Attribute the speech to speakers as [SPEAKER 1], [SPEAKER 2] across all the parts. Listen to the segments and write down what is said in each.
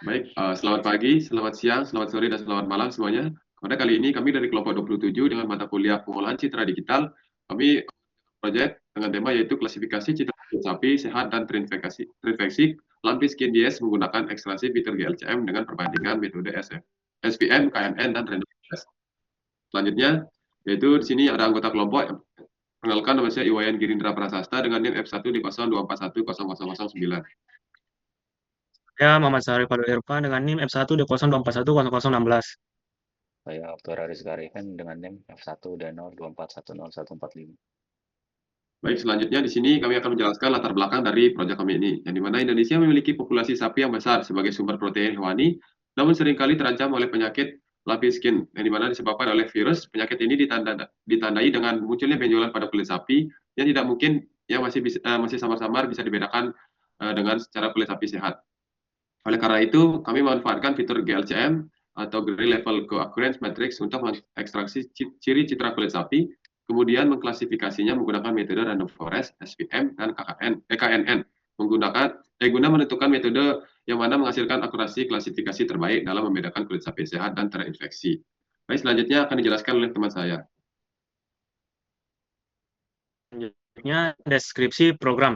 [SPEAKER 1] Baik, selamat pagi, selamat siang, selamat sore, dan selamat malam semuanya. Pada kali ini kami dari kelompok 27 dengan mata kuliah pengolahan citra digital, kami proyek dengan tema yaitu klasifikasi citra kulit sapi sehat dan terinfeksi lampis skin disease menggunakan ekstraksi fitur GLCM dengan perbandingan metode SF, SPM, KNN, dan random forest. Selanjutnya, yaitu di sini ada anggota kelompok yang perkenalkan nama saya Iwayan Girindra Prasasta dengan NIM F1 di 02410009.
[SPEAKER 2] Ya, Muhammad Syarif Fadil Irfan dengan NIM F1 D02410016.
[SPEAKER 3] Saya Oktora Rizka Arifin dengan NIM F1 D02410145.
[SPEAKER 1] Baik, selanjutnya di sini kami akan menjelaskan latar belakang dari proyek kami ini, yang di mana Indonesia memiliki populasi sapi yang besar sebagai sumber protein hewani, namun seringkali terancam oleh penyakit lapis skin, yang di mana disebabkan oleh virus. Penyakit ini ditandai dengan munculnya benjolan pada kulit sapi yang tidak mungkin yang masih samar-samar bisa dibedakan dengan secara kulit sapi sehat. Oleh karena itu, kami memanfaatkan fitur GLCM atau Gray Level Cooccurrence Matrix untuk mengekstraksi ciri citra kulit sapi, kemudian mengklasifikasinya menggunakan metode random forest, SVM, dan KNN, guna menentukan metode yang mana menghasilkan akurasi klasifikasi terbaik dalam membedakan kulit sapi sehat dan terinfeksi. Baik, selanjutnya akan dijelaskan oleh teman saya.
[SPEAKER 2] Selanjutnya, deskripsi program.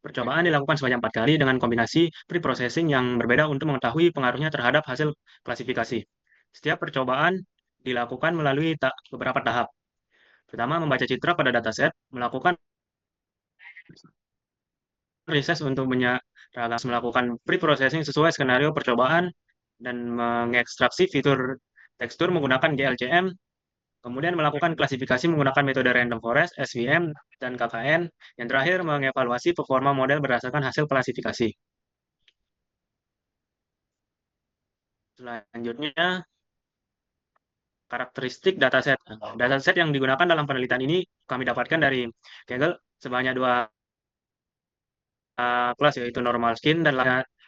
[SPEAKER 2] Percobaan dilakukan sebanyak 4 kali dengan kombinasi pre-processing yang berbeda untuk mengetahui pengaruhnya terhadap hasil klasifikasi. Setiap percobaan dilakukan melalui beberapa tahap. Pertama, membaca citra pada dataset, melakukan riset untuk melakukan pre-processing sesuai skenario percobaan, dan mengekstraksi fitur tekstur menggunakan GLCM. Kemudian melakukan klasifikasi menggunakan metode random forest, SVM, dan KKN. Yang terakhir, mengevaluasi performa model berdasarkan hasil klasifikasi. Selanjutnya, karakteristik dataset. Dataset yang digunakan dalam penelitian ini kami dapatkan dari Kaggle sebanyak dua kelas, yaitu normal skin dan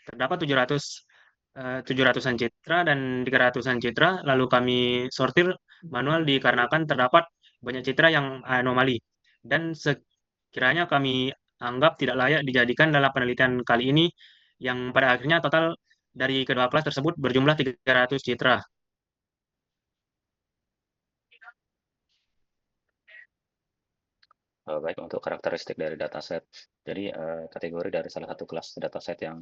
[SPEAKER 2] terdapat 700-an citra dan 300-an citra. Lalu kami sortir manual dikarenakan terdapat banyak citra yang anomali. Dan sekiranya kami anggap tidak layak dijadikan dalam penelitian kali ini, yang pada akhirnya total dari kedua kelas tersebut berjumlah 300 citra.
[SPEAKER 3] Baik, untuk karakteristik dari dataset. Jadi, kategori dari salah satu kelas dataset yang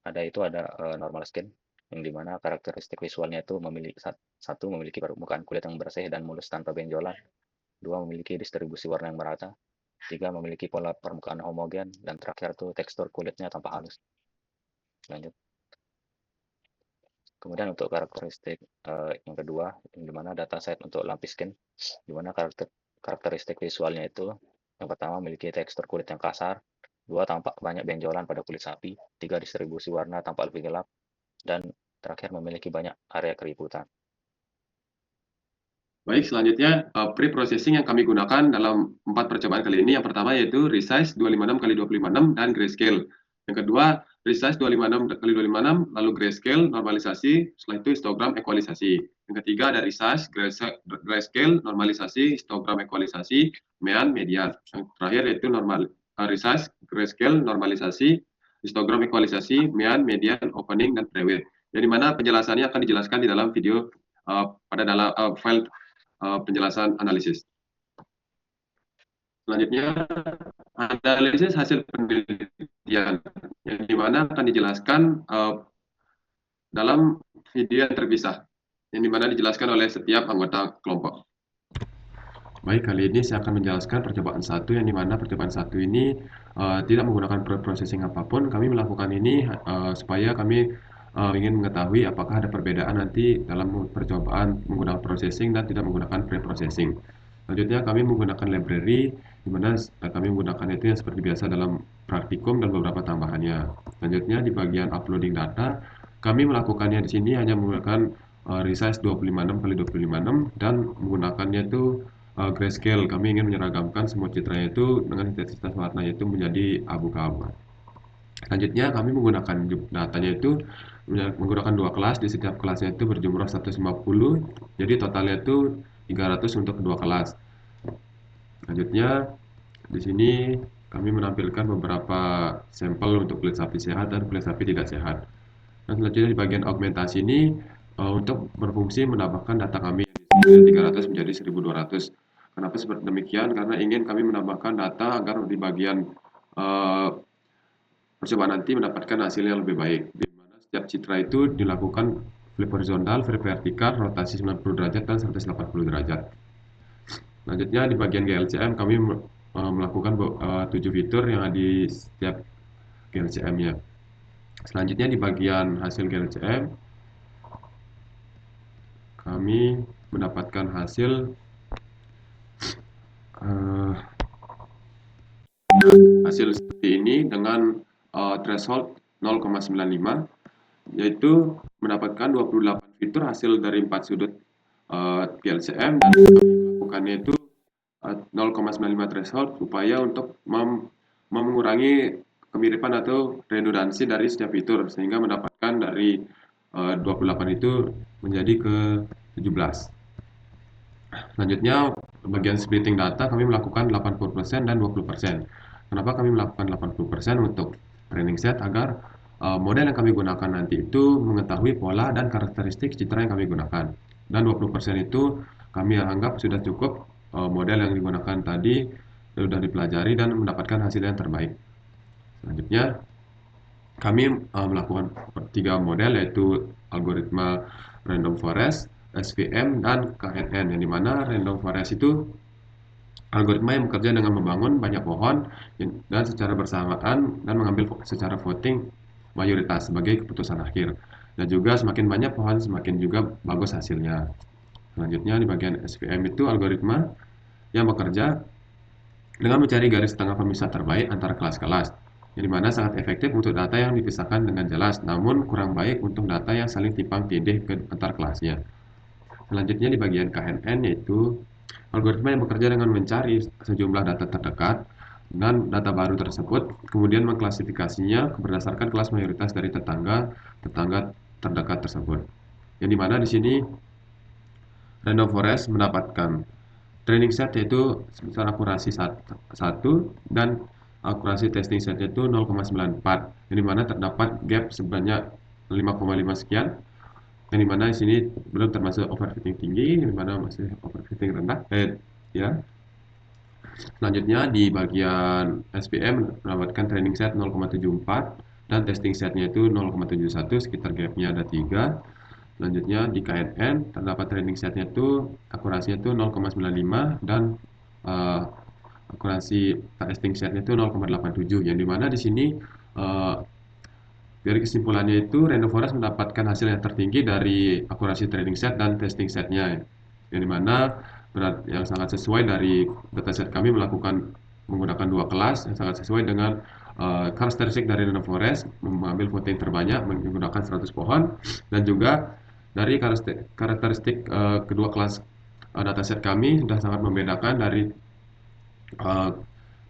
[SPEAKER 3] ada itu ada normal skin, yang dimana karakteristik visualnya itu satu memiliki permukaan kulit yang bersih dan mulus tanpa benjolan, dua memiliki distribusi warna yang merata, tiga memiliki pola permukaan homogen, dan terakhir tuh tekstur kulitnya tanpa halus. Lanjut. Kemudian untuk karakteristik yang kedua, yang dimana dataset untuk lapis skin, dimana karakteristik visualnya itu yang pertama memiliki tekstur kulit yang kasar, dua tampak banyak benjolan pada kulit sapi, tiga distribusi warna tampak lebih gelap, dan terakhir memiliki banyak area keriputan.
[SPEAKER 1] Baik, selanjutnya pre-processing yang kami gunakan dalam 4 percobaan kali ini. Yang pertama yaitu resize 256 kali 256 dan grayscale. Yang kedua, resize 256 kali 256, lalu grayscale, normalisasi, setelah itu histogram ekualisasi. Yang ketiga ada resize, grayscale, normalisasi, histogram ekualisasi, mean, median. Yang terakhir yaitu resize, grayscale, normalisasi, histogram ekualisasi, mean, median, opening, dan preweight. Jadi mana penjelasannya akan dijelaskan di dalam video pada dalam file penjelasan analisis. Selanjutnya, analisis hasil penelitian yang dimana akan dijelaskan dalam video yang terpisah, yang dimana dijelaskan oleh setiap anggota kelompok. Baik, kali ini saya akan menjelaskan percobaan satu, yang dimana percobaan satu ini tidak menggunakan processing apapun. Kami melakukan ini supaya kami ingin mengetahui apakah ada perbedaan nanti dalam percobaan menggunakan processing dan tidak menggunakan pre-processing. Selanjutnya kami menggunakan library, di mana kami menggunakan itu yang seperti biasa dalam praktikum dan beberapa tambahannya. Selanjutnya di bagian uploading data, kami melakukannya di sini hanya menggunakan resize 256 kali 256 dan menggunakannya itu grayscale. Kami ingin menyeragamkan semua citranya itu dengan intensitas warnanya itu menjadi abu keabuan. Selanjutnya kami menggunakan datanya itu menggunakan dua kelas. Di setiap kelasnya itu berjumlah 150, jadi totalnya itu 300 untuk kedua kelas. Selanjutnya di sini kami menampilkan beberapa sampel untuk kulit sapi sehat dan kulit sapi tidak sehat. Dan selanjutnya di bagian augmentasi ini untuk berfungsi menambahkan data kami dari 300 menjadi 1200. Kenapa seperti demikian? Karena ingin kami menambahkan data agar di bagian percobaan nanti mendapatkan hasil yang lebih baik. Di mana setiap citra itu dilakukan flip horizontal, flip vertikal, rotasi 90 derajat dan 180 derajat. Selanjutnya di bagian GLCM kami melakukan 7 fitur yang ada di setiap GLCM-nya. Selanjutnya di bagian hasil GLCM kami mendapatkan hasil uh, hasil seperti ini dengan threshold 0,95, yaitu mendapatkan 28 fitur hasil dari 4 sudut GLCM, dan kami melakukannya itu 0,95 threshold supaya untuk mengurangi kemiripan atau redundansi dari setiap fitur, sehingga mendapatkan dari 28 itu menjadi ke 17. Selanjutnya bagian splitting data kami melakukan 80% dan 20%. Kenapa kami melakukan 80% untuk training set? Agar model yang kami gunakan nanti itu mengetahui pola dan karakteristik citra yang kami gunakan. Dan 20% itu kami anggap sudah cukup model yang digunakan tadi sudah dipelajari dan mendapatkan hasil yang terbaik. Selanjutnya kami melakukan 3 model, yaitu algoritma random forest, SVM, dan KNN, yang dimana random forest itu algoritma yang bekerja dengan membangun banyak pohon dan secara bersamaan dan mengambil secara voting mayoritas sebagai keputusan akhir. Dan juga semakin banyak pohon semakin juga bagus hasilnya. Selanjutnya di bagian SVM itu algoritma yang bekerja dengan mencari garis tengah pemisah terbaik antara kelas-kelas, yang dimana sangat efektif untuk data yang dipisahkan dengan jelas, namun kurang baik untuk data yang saling timpang tindih ke antar kelasnya. Selanjutnya di bagian KNN, yaitu algoritma yang bekerja dengan mencari sejumlah data terdekat dan data baru tersebut, kemudian mengklasifikasinya berdasarkan kelas mayoritas dari tetangga terdekat tersebut. Yang dimana di sini Random Forest mendapatkan training set yaitu sebesar akurasi 1 dan akurasi testing set yaitu 0,94, yang dimana terdapat gap sebanyak 5,5 sekian, yang dimana di sini belum termasuk overfitting tinggi, yang dimana masih overfitting rendah. Ya. Selanjutnya di bagian SPM mendapatkan training set 0,74 dan testing setnya itu 0,71, sekitar gapnya ada 3. Selanjutnya di KNN terdapat training setnya itu akurasinya itu 0,95 dan akurasi testing setnya itu 0,87, yang dimana di sini dari kesimpulannya itu Random Forest mendapatkan hasil yang tertinggi dari akurasi training set dan testing setnya, yang dimana yang sangat sesuai dari dataset kami menggunakan 2 kelas yang sangat sesuai dengan karakteristik dari Random Forest, mengambil voting terbanyak menggunakan 100 pohon, dan juga dari karakteristik kedua kelas dataset kami sudah sangat membedakan dari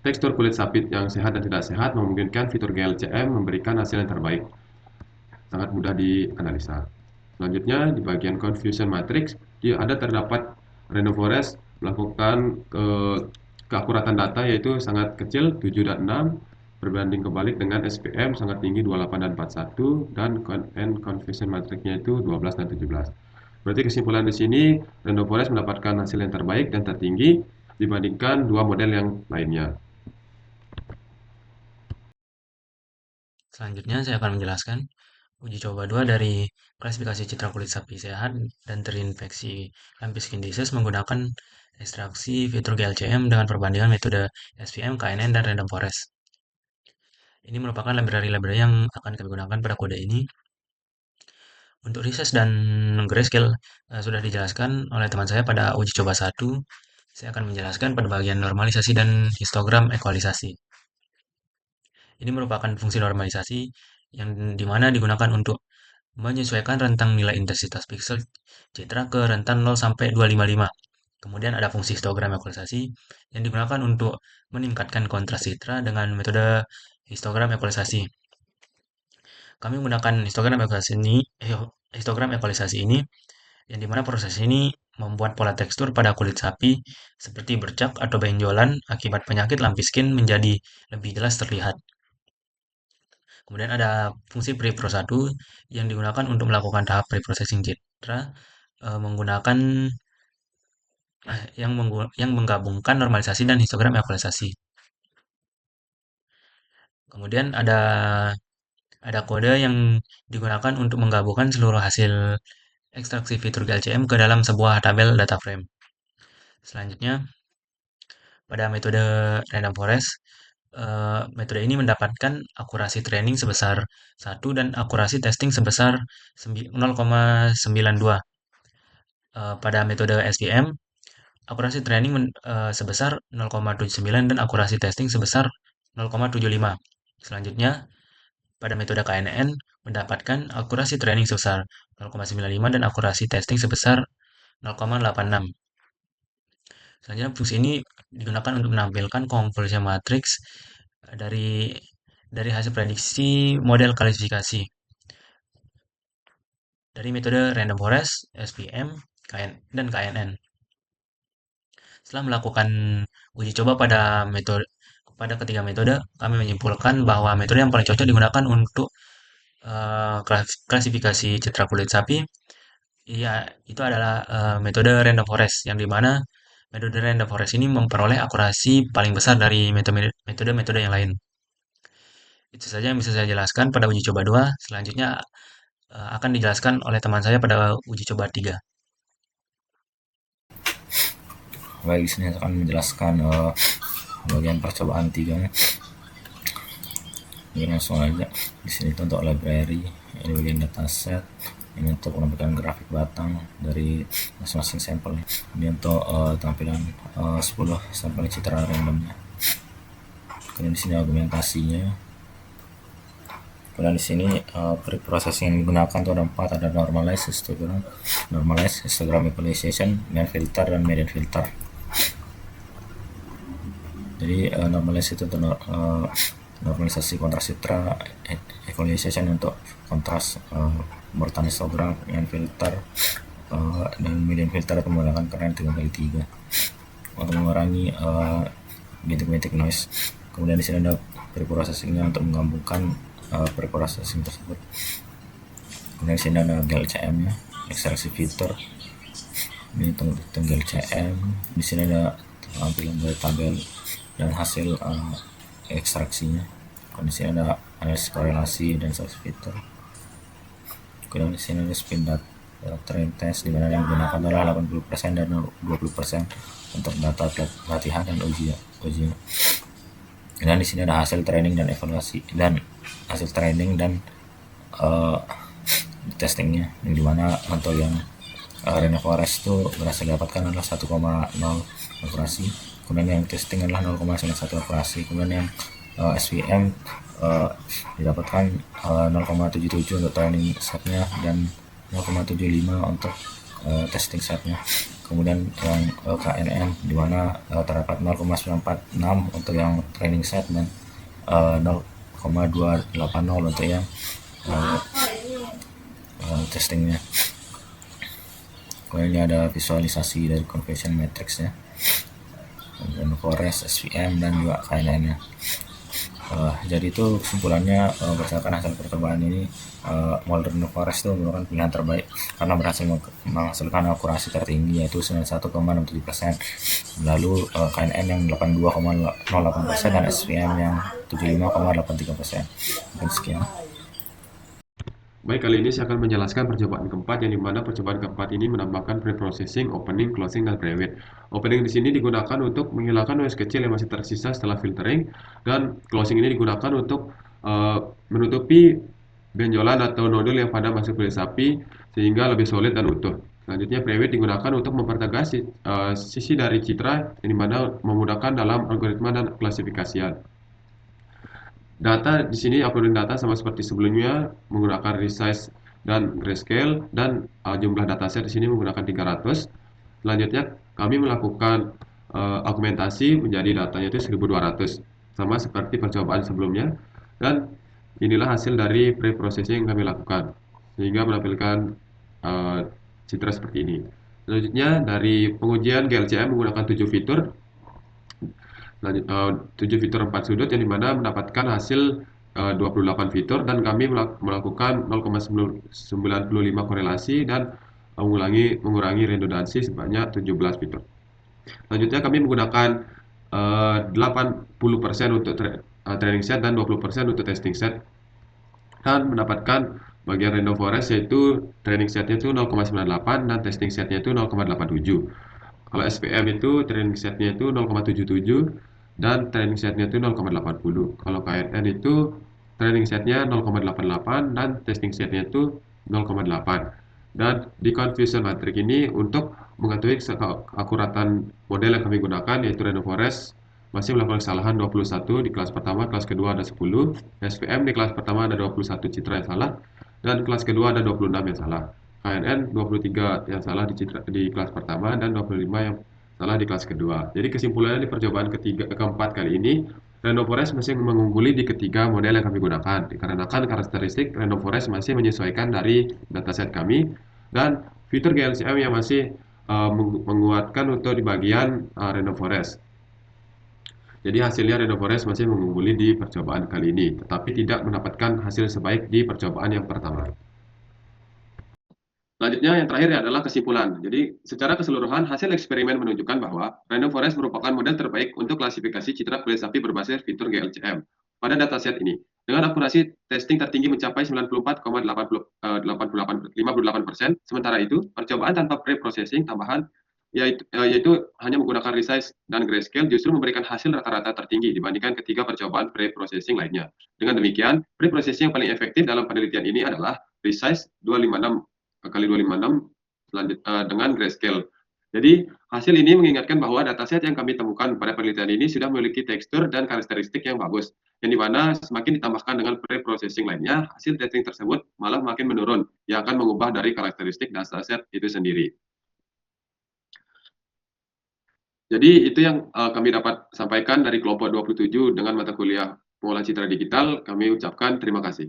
[SPEAKER 1] tekstur kulit sapi yang sehat dan tidak sehat, memungkinkan fitur GLCM memberikan hasil yang terbaik, sangat mudah dianalisa. Selanjutnya di bagian confusion matrix terdapat Random Forest melakukan keakuratan data yaitu sangat kecil 7 dan 6, berbanding kebalik dengan SPM sangat tinggi 28 dan 41, dan confusion matrixnya itu 12 dan 17. Berarti kesimpulan di sini Random Forest mendapatkan hasil yang terbaik dan tertinggi dibandingkan dua model yang lainnya.
[SPEAKER 2] Selanjutnya saya akan menjelaskan uji coba 2 dari klasifikasi citra kulit sapi sehat dan terinfeksi lumpy skin disease menggunakan ekstraksi fitur GLCM dengan perbandingan metode SVM, KNN, dan Random Forest. Ini merupakan library-library yang akan kami gunakan pada kode ini. Untuk research dan grayscale sudah dijelaskan oleh teman saya pada uji coba 1. Saya akan menjelaskan pada bagian normalisasi dan histogram ekualisasi. Ini merupakan fungsi normalisasi yang dimana digunakan untuk menyesuaikan rentang nilai intensitas pixel citra ke rentan 0 sampai 255. Kemudian ada fungsi histogram ekualisasi yang digunakan untuk meningkatkan kontras citra dengan metode histogram ekualisasi. Kami menggunakan histogram ekualisasi ini yang dimana proses ini membuat pola tekstur pada kulit sapi seperti bercak atau benjolan akibat penyakit lumpy skin menjadi lebih jelas terlihat. Kemudian ada fungsi prepro 1 yang digunakan untuk melakukan tahap preprocessing citra menggunakan yang menggabungkan normalisasi dan histogram evaluasi. Kemudian ada kode yang digunakan untuk menggabungkan seluruh hasil ekstraksi fitur GLCM ke dalam sebuah tabel data frame. Selanjutnya, pada metode random forest, metode ini mendapatkan akurasi training sebesar 1 dan akurasi testing sebesar 0,92. Pada metode SVM, akurasi training sebesar 0,79 dan akurasi testing sebesar 0,75. Selanjutnya, pada metode KNN mendapatkan akurasi training sebesar 0,95 dan akurasi testing sebesar 0,86. Selanjutnya, fungsi ini digunakan untuk menampilkan convolution matrix dari hasil prediksi model klasifikasi dari metode random forest, SVM, dan KNN. Setelah melakukan uji coba pada ketiga metode, kami menyimpulkan bahwa metode yang paling cocok digunakan untuk klasifikasi citra kulit sapi, ya itu adalah metode random forest, yang dimana metode random forest ini memperoleh akurasi paling besar dari metode-metode yang lain. Itu saja yang bisa saya jelaskan pada uji coba 2. Selanjutnya akan dijelaskan oleh teman saya pada uji coba 3.
[SPEAKER 4] Baik, di sini saya akan menjelaskan bagian percobaan 3. Jadi langsung aja. Di sini itu untuk library, ini bagian dataset, ini untuk menampilkan grafik batang dari masing-masing sampel. Ini untuk tampilan 10 sampel citra randomnya. Kemudian di sini argumentasinya. Kemudian di sini preprocessing yang digunakan itu ada 4, ada normalize, histogram equalization, dan filter dan median filter. Jadi normalize itu untuk normalisasi kontras citra, equalization untuk kontras bertanda histogram, dan filter dan median filter itu menggunakan current 3x3 untuk mengurangi bintik-bintik noise. Kemudian di sini ada preprocessingnya untuk menggabungkan preprocessing tersebut. Kemudian di sini ada GLCM nya, ekstraksi fitur. Ini tunggu GLCM. Di sini ada tampilan dari tabel dan hasil ekstraksinya. Kemudian di sini ada analisis korelasi dan ekstraksi fitur. Kemudian di sini ada spin train test, di mana yang digunakan adalah 80% dan 20% untuk data latihan dan uji. Dan di sini ada hasil training dan evaluasi dan hasil training dan testingnya, yang dimana untuk yang random forest itu berhasil didapatkan adalah 1,0 akurasi, kemudian yang testing adalah 0,91 akurasi, kemudian yang SVM didapatkan 0,77 untuk training setnya dan 0,75 untuk testing setnya. Kemudian yang KNN di mana terdapat 0,946 untuk yang training set dan 0,280 untuk yang testingnya. Kemudian ini ada visualisasi dari conversion matrixnya, dan forest, SVM, dan juga KNN nya. Jadi itu kesimpulannya, berdasarkan hasil percobaan ini, modern forest itu merupakan pilihan terbaik karena berhasil menghasilkan akurasi tertinggi yaitu 91,67%, lalu KNN yang 82,08% dan SVM yang 75,83%. Sekian.
[SPEAKER 1] Baik, kali ini saya akan menjelaskan percobaan keempat, yang dimana percobaan keempat ini menambahkan preprocessing, opening, closing, dan preweight. Opening di sini digunakan untuk menghilangkan noise kecil yang masih tersisa setelah filtering, dan closing ini digunakan untuk menutupi benjolan atau nodul yang pada masuk kulit sapi sehingga lebih solid dan utuh. Selanjutnya, preweight digunakan untuk mempertegas sisi dari citra, yang dimana memudahkan dalam algoritma dan klasifikasian. Data di sini, uploading data sama seperti sebelumnya menggunakan resize dan grayscale, dan jumlah dataset di sini menggunakan 300. Selanjutnya kami melakukan augmentasi menjadi datanya itu 1200, sama seperti percobaan sebelumnya, dan inilah hasil dari pre-processing yang kami lakukan sehingga menampilkan citra seperti ini. Selanjutnya dari pengujian GLCM menggunakan 7 fitur. 7 fitur 4 sudut, yang dimana mendapatkan hasil 28 fitur dan kami melakukan 0,95 korelasi dan mengurangi redundansi sebanyak 17 fitur. Selanjutnya kami menggunakan 80% untuk training set dan 20% untuk testing set dan mendapatkan bagian random forest yaitu training setnya itu 0,98 dan testing setnya itu 0,87. Kalau SPM itu training setnya itu 0,77 dan training setnya itu 0,80. Kalau KNN itu training setnya 0,88 dan testing setnya itu 0,8. Dan di confusion matrix ini untuk mengetahui keakuratan model yang kami gunakan yaitu random forest masih melakukan kesalahan 21 di kelas pertama, kelas kedua ada 10, SPM di kelas pertama ada 21 citra yang salah, dan kelas kedua ada 26 yang salah. KNN 23 yang salah di kelas pertama dan 25 yang salah di kelas kedua. Jadi kesimpulannya di percobaan keempat kali ini, random forest masih mengungguli di ketiga model yang kami gunakan. Dikarenakan karakteristik random forest masih menyesuaikan dari dataset kami dan fitur GLCM yang masih menguatkan untuk di bagian random forest. Jadi hasilnya random forest masih mengungguli di percobaan kali ini, tetapi tidak mendapatkan hasil sebaik di percobaan yang pertama. Selanjutnya yang terakhir adalah kesimpulan. Jadi secara keseluruhan hasil eksperimen menunjukkan bahwa random forest merupakan model terbaik untuk klasifikasi citra kulit sapi berbasis fitur GLCM pada dataset ini. Dengan akurasi testing tertinggi mencapai 94,58%. Sementara itu, percobaan tanpa pre-processing tambahan yaitu hanya menggunakan resize dan grayscale justru memberikan hasil rata-rata tertinggi dibandingkan ketiga percobaan pre-processing lainnya. Dengan demikian, pre-processing yang paling efektif dalam penelitian ini adalah resize 256 kali 256 dengan grayscale. Jadi, hasil ini mengingatkan bahwa dataset yang kami temukan pada penelitian ini sudah memiliki tekstur dan karakteristik yang bagus, yang dimana semakin ditambahkan dengan pre-processing lainnya, hasil testing tersebut malah makin menurun, yang akan mengubah dari karakteristik dataset itu sendiri. Jadi itu yang kami dapat sampaikan dari kelompok 27 dengan mata kuliah pengolahan citra digital. Kami ucapkan terima kasih.